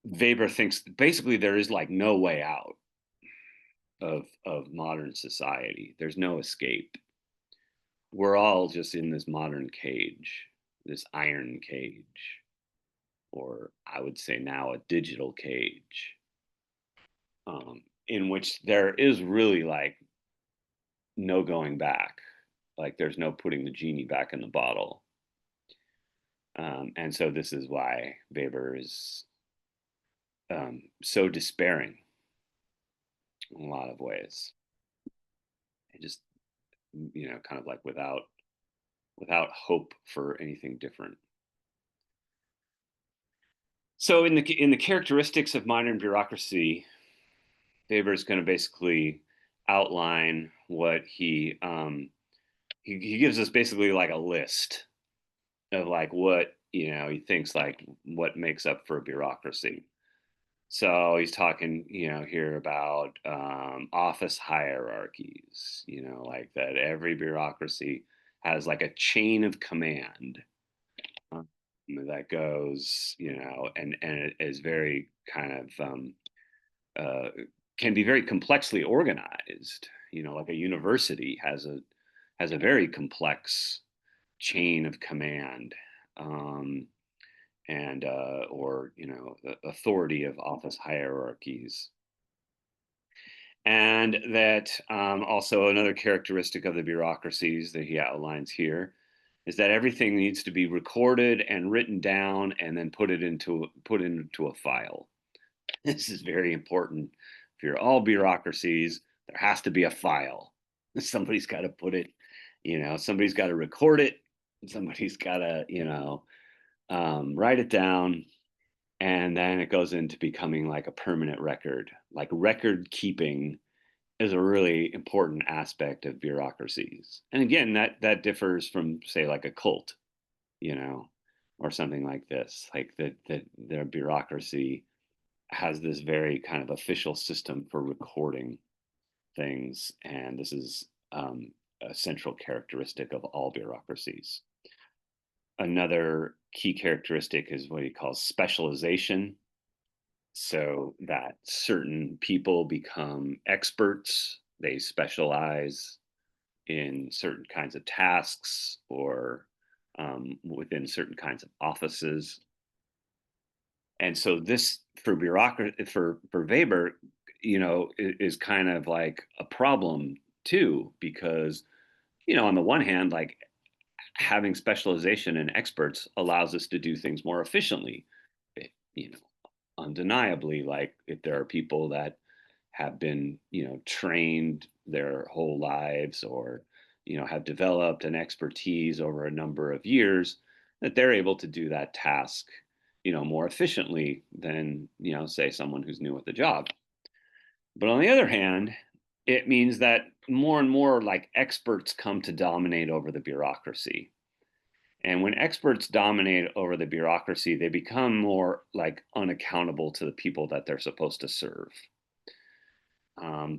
Weber thinks basically there is like no way out of modern society. There's no escape. We're all just in this modern cage, this iron cage, or I would say now a digital cage, in which there is really like no going back. Like there's no putting the genie back in the bottle. And so this is why Weber is so despairing in a lot of ways. It just, kind of like without hope for anything different. So in the characteristics of modern bureaucracy, Weber is going to basically outline what he gives us basically like a list of like what he thinks like what makes up for a bureaucracy. So he's talking here about office hierarchies, like that every bureaucracy has like a chain of command that goes, and it is very kind of can be very complexly organized. Like a university has a very complex chain of command, and or the authority of office hierarchies. And that also another characteristic of the bureaucracies that he outlines here is that everything needs to be recorded and written down and then put into a file. This is very important. If you're all bureaucracies, there has to be a file. Somebody's got to put it, somebody's got to record it. Somebody's got to, write it down. And then it goes into becoming like a permanent record. Like record keeping is a really important aspect of bureaucracies. And again, that differs from, say, like a cult, or something like this. Like that their bureaucracy has this very kind of official system for recording things, and this is a central characteristic of all bureaucracies. Another key characteristic is what he calls specialization. So that certain people become experts, they specialize in certain kinds of tasks or within certain kinds of offices. And so this for bureaucracy, for Weber, is kind of like a problem too, because, on the one hand, like having specialization and experts allows us to do things more efficiently. Undeniably, like if there are people that have been, trained their whole lives or, have developed an expertise over a number of years, that they're able to do that task, more efficiently than, say someone who's new at the job. But on the other hand, it means that more and more like experts come to dominate over the bureaucracy. And when experts dominate over the bureaucracy, they become more like unaccountable to the people that they're supposed to serve.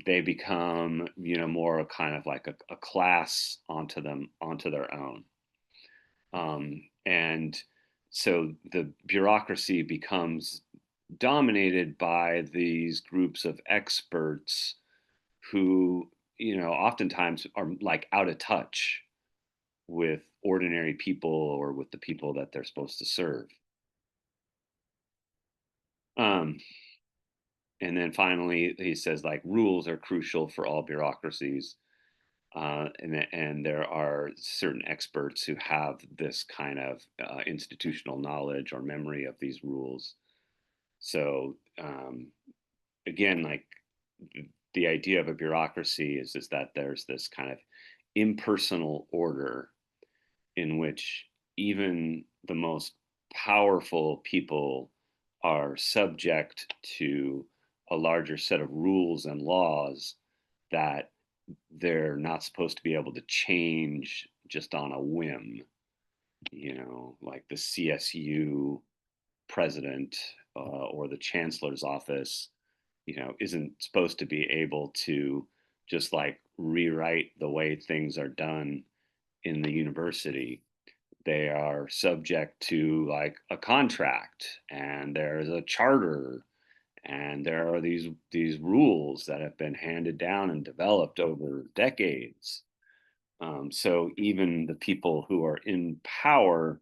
They become, more kind of like a class onto their own. And so the bureaucracy becomes dominated by these groups of experts who, oftentimes are like out of touch with ordinary people or with the people that they're supposed to serve. And then finally, he says like rules are crucial for all bureaucracies. And there are certain experts who have this kind of institutional knowledge or memory of these rules. So again, like the idea of a bureaucracy is that there's this kind of impersonal order in which even the most powerful people are subject to a larger set of rules and laws that they're not supposed to be able to change just on a whim. Like the CSU president or the chancellor's office, isn't supposed to be able to just like rewrite the way things are done in the university. They are subject to like a contract, and there's a charter, and there are these rules that have been handed down and developed over decades. So even the people who are in power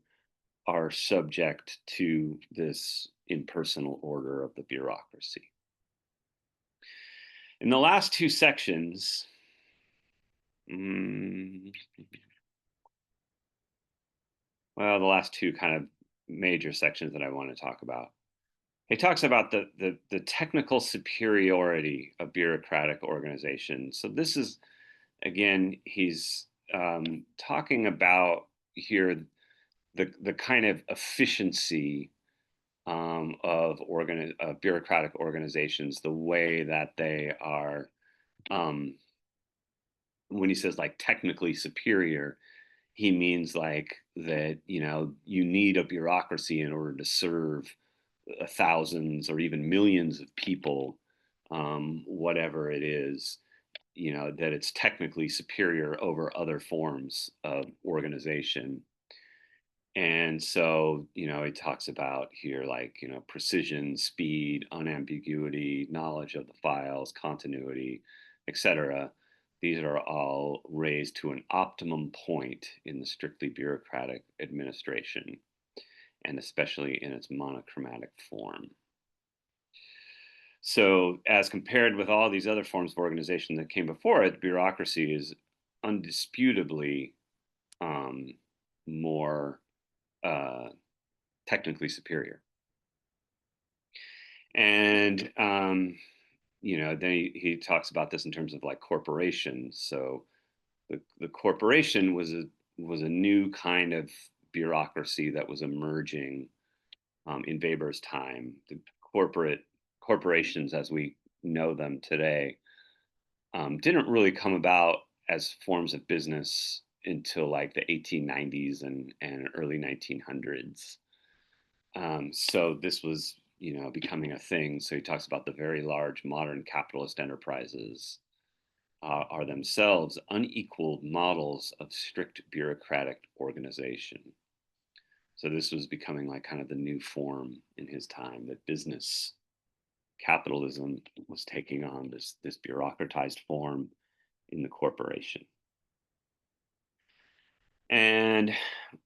are subject to this impersonal order of the bureaucracy. In the last two sections, the last two kind of major sections that I want to talk about. He talks about the technical superiority of bureaucratic organizations. So this is, again, he's talking about here the kind of efficiency of bureaucratic organizations, the way that they are, when he says like technically superior, he means like that, you need a bureaucracy in order to serve thousands or even millions of people, whatever it is, that it's technically superior over other forms of organization. And so, he talks about here, like, precision, speed, unambiguity, knowledge of the files, continuity, etc. These are all raised to an optimum point in the strictly bureaucratic administration, and especially in its monochromatic form. So as compared with all these other forms of organization that came before it, bureaucracy is undisputably more technically superior. And then he talks about this in terms of like corporations. So the corporation was a new kind of bureaucracy that was emerging in Weber's time. The corporations, as we know them today, didn't really come about as forms of business until like the 1890s and early 1900s. So this was, becoming a thing. So he talks about the very large modern capitalist enterprises are themselves unequaled models of strict bureaucratic organization. So this was becoming like kind of the new form in his time, that business capitalism was taking on this bureaucratized form in the corporation. And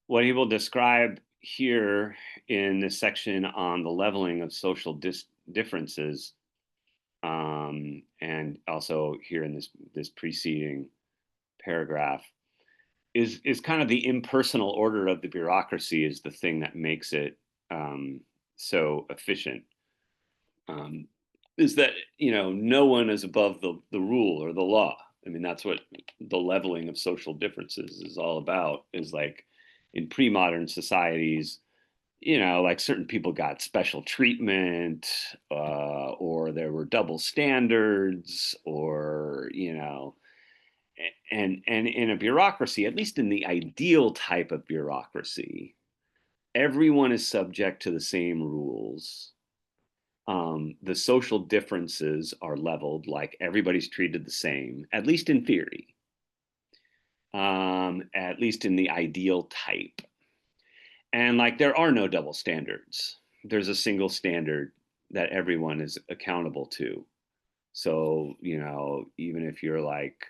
what he will describe here in this section on the leveling of social differences, and also here in this preceding paragraph, is kind of the impersonal order of the bureaucracy is the thing that makes it so efficient. Is that, no one is above the rule or the law. I mean, that's what the leveling of social differences is all about, is like, in pre-modern societies, you know, like certain people got special treatment, or there were double standards, or, you know, and in a bureaucracy, at least in the ideal type of bureaucracy, everyone is subject to the same rules. The social differences are leveled, like everybody's treated the same, at least in theory, at least in the ideal type. And like there are no double standards. There's a single standard that everyone is accountable to. So, you know, even if you're like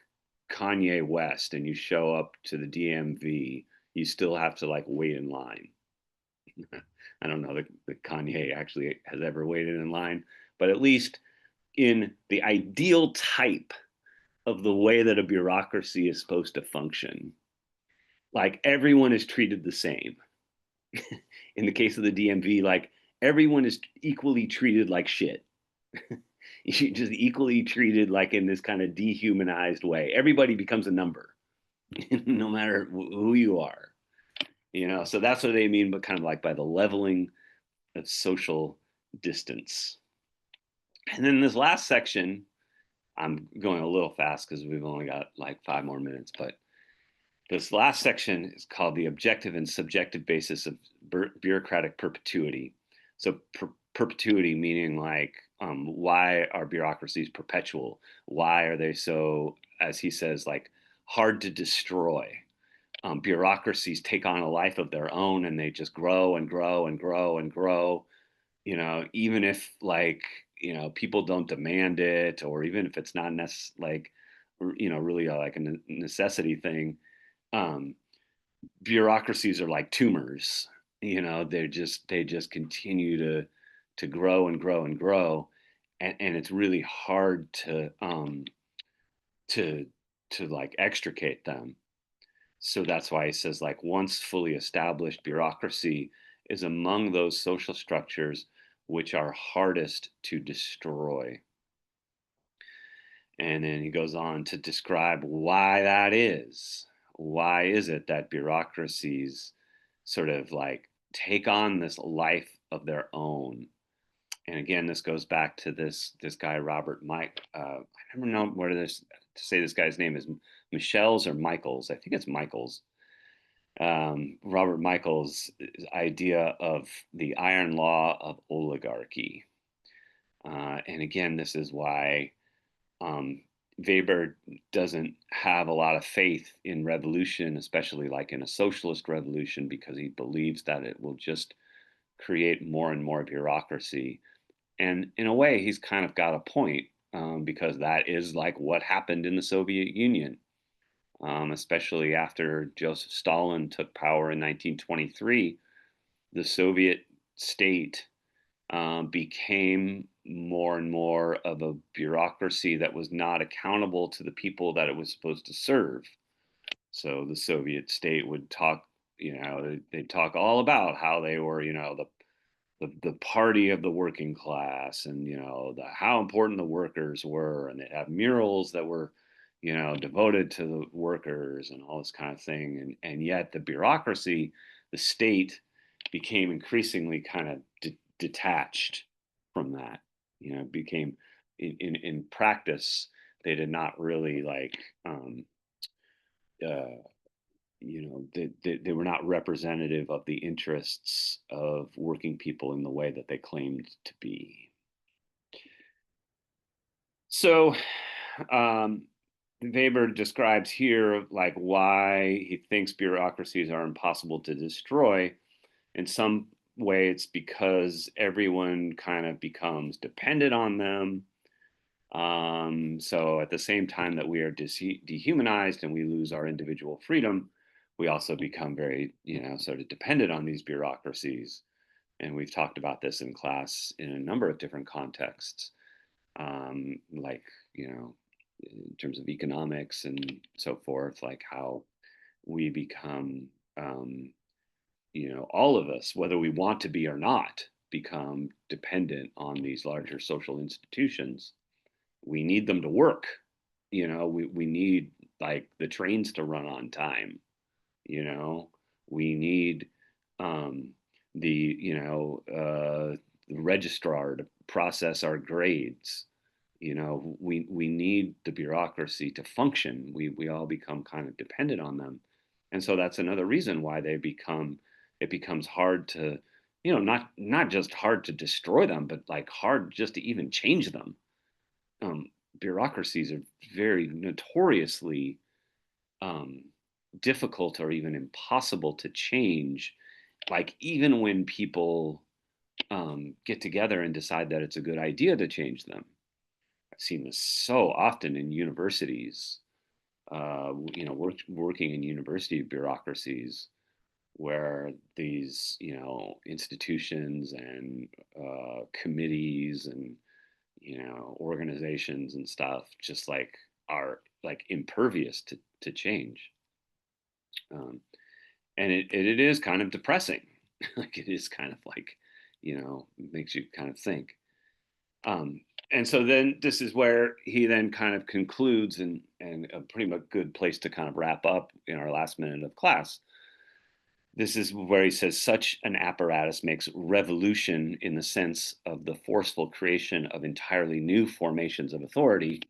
Kanye West and you show up to the DMV, you still have to like wait in line. I don't know that Kanye actually has ever waited in line, but at least in the ideal type of the way that a bureaucracy is supposed to function, like everyone is treated the same. In the case of the DMV, like everyone is equally treated like shit. You're just equally treated like in this kind of dehumanized way. Everybody becomes a number, no matter who you are. You know, so that's what they mean, but kind of like by the leveling of social distance. And then this last section, I'm going a little fast because we've only got like 5 more minutes, but this last section is called the objective and subjective basis of bureaucratic perpetuity. So perpetuity meaning like, why are bureaucracies perpetual? Why are they so, as he says, like hard to destroy? Bureaucracies take on a life of their own and they just grow and grow and grow and grow, you know, even if like, you know, people don't demand it, or even if it's not like, you know, really like a necessity thing. Bureaucracies are like tumors, you know, they just continue to grow and grow and grow, and it's really hard to like extricate them. So that's why he says like once fully established, bureaucracy is among those social structures which are hardest to destroy. And then he goes on to describe why that is. Why is it that bureaucracies sort of like take on this life of their own? And again, this goes back to this guy Robert Mike. I never know whether to say this guy's name is Michel's or Michael's. I think it's Michael's. Robert Michael's idea of the iron law of oligarchy. And again, this is why Weber doesn't have a lot of faith in revolution, especially like in a socialist revolution, because he believes that it will just create more and more bureaucracy. And in a way, he's kind of got a point, because that is like what happened in the Soviet Union, especially after Joseph Stalin took power in 1923. The Soviet state became more and more of a bureaucracy that was not accountable to the people that it was supposed to serve. So the Soviet state would talk, you know, they'd talk all about how they were, you know, the party of the working class, and you know how important the workers were, and they'd have murals that were, you know, devoted to the workers and all this kind of thing. And yet the bureaucracy, the state, became increasingly kind of detached from that. You know, became in practice they did not really like you know, they were not representative of the interests of working people in the way that they claimed to be. So Weber describes here like why he thinks bureaucracies are impossible to destroy. In some way, it's because everyone kind of becomes dependent on them. So at the same time that we are dehumanized and we lose our individual freedom, we also become very, you know, sort of dependent on these bureaucracies. And we've talked about this in class in a number of different contexts, like, you know, in terms of economics and so forth, like how we become, you know, all of us, whether we want to be or not, become dependent on these larger social institutions. We need them to work. You know, we need like the trains to run on time, you know, We need the the registrar to process our grades. We need the bureaucracy to function. We all become kind of dependent on them, and so that's another reason why it becomes hard to, not just hard to destroy them, but like hard just to even change them. Bureaucracies are very notoriously difficult or even impossible to change. Like even when people get together and decide that it's a good idea to change them. I've seen this so often in universities, working in university bureaucracies where these, institutions and committees and, organizations and stuff just like are like impervious to change. And it is kind of depressing. Like it is kind of like, makes you kind of think. And so then this is where he then kind of concludes, and a pretty much good place to kind of wrap up in our last minute of class. This is where he says such an apparatus makes revolution in the sense of the forceful creation of entirely new formations of authority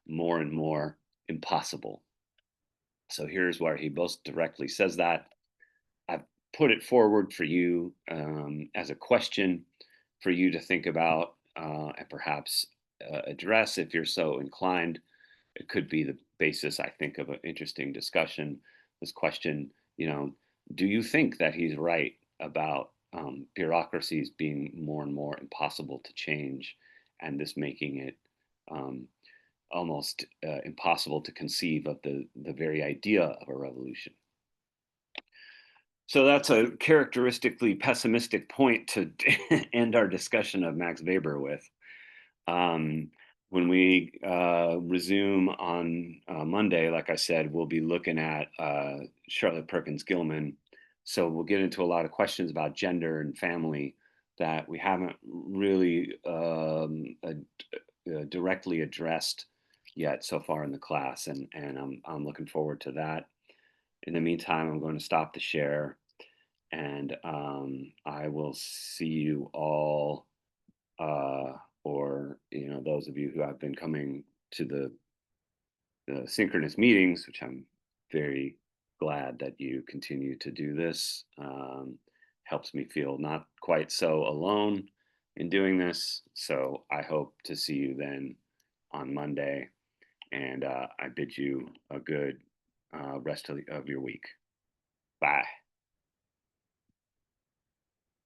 more and more impossible. So here's where he most directly says that. I've put it forward for you as a question for you to think about and perhaps address if you're so inclined. It could be the basis, I think, of an interesting discussion. This question, do you think that he's right about bureaucracies being more and more impossible to change, and this making it almost impossible to conceive of the very idea of a revolution? So that's a characteristically pessimistic point to end our discussion of Max Weber with. When we resume on Monday, like I said, we'll be looking at Charlotte Perkins Gilman. So we'll get into a lot of questions about gender and family that we haven't really directly addressed yet so far in the class, and I'm looking forward to that. In the meantime, I'm going to stop the share, and I will see you all, or those of you who have been coming to the synchronous meetings, which I'm very glad that you continue to do this. Helps me feel not quite so alone in doing this. So I hope to see you then on Monday, and I bid you a good rest of your week. Bye.